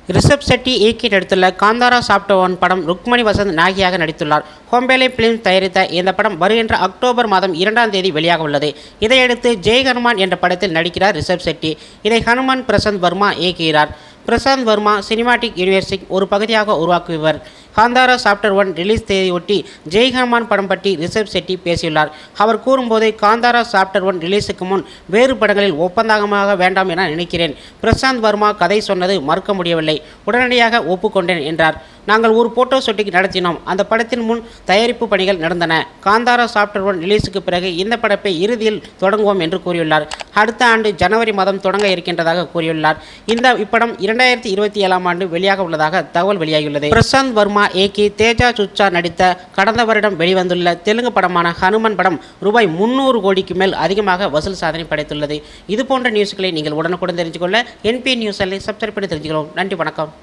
ரிஷப் செட்டி இயக்கி நடித்துள்ள காந்தாரா சாப்டர் 1 படம் ருக்மணி வசந்த் நாயகியாக நடித்துள்ளார். ஹோம்பேலே பிலிம்ஸ் தயாரித்த இந்த படம் வருகின்ற அக்டோபர் மாதம் 2ஆம் தேதி வெளியாக உள்ளது. இதையடுத்து ஜெய் ஹனுமான் என்ற படத்தில் நடிக்கிறார் ரிஷப் செட்டி. இதை ஹனுமான் பிரசாந்த் வர்மா இயக்குகிறார். பிரசாந்த் வர்மா சினிமாட்டிக் யூனிவர்ஸின் ஒரு பகுதியாக உருவாக்குபவர். காந்தாரா சாப்டர் 1 ரிலீஸ் தேதியொட்டி ஜெய் ஹனுமான் படம் பற்றி ரிஷப் செட்டி பேசியுள்ளார். அவர் கூறும்போது, காந்தாரா சாப்டர் 1 ரிலீஸுக்கு முன் வேறு படங்களில் ஒப்பந்தமாக வேண்டாம் என நினைக்கிறேன். பிரசாந்த் வர்மா கதை சொன்னது மறுக்க முடியவில்லை. உடனடியாக ஒப்புக்கொண்டேன் என்றார். நாங்கள் ஒரு போட்டோ ஷூட்டிங் நடத்தினோம். அந்த படத்தின் முன் தயாரிப்பு பணிகள் நடந்தன. காந்தாரா சாப்டர் 1 ரிலீஸுக்கு பிறகு இந்த படத்தை இறுதியில் தொடங்குவோம் என்று கூறியுள்ளார். அடுத்த ஆண்டு ஜனவரி மாதம் தொடங்க இருக்கின்றதாக கூறியுள்ளார். இந்த இப்படம் 2027ஆம் ஆண்டு வெளியாக உள்ளதாக தகவல் வெளியாகியுள்ளது. பிரசாந்த் வர்மா இயக்கி தேஜா சுச்சா நடித்த கடந்த வருடம் வெளிவந்துள்ள தெலுங்கு படமான ஹனுமன் படம் ரூபாய் 300 கோடிக்கு மேல் அதிகமாக வசூல் சாதனை படைத்துள்ளது. இதுபோன்ற நியூஸ்களை நீங்கள் உடனுக்குடன் தெரிஞ்சுக்கொள்ள NP நியூஸ் சேனலை சப்ஸ்கிரைப் பண்ணி தெரிஞ்சுக்கிறோம். நன்றி, வணக்கம்.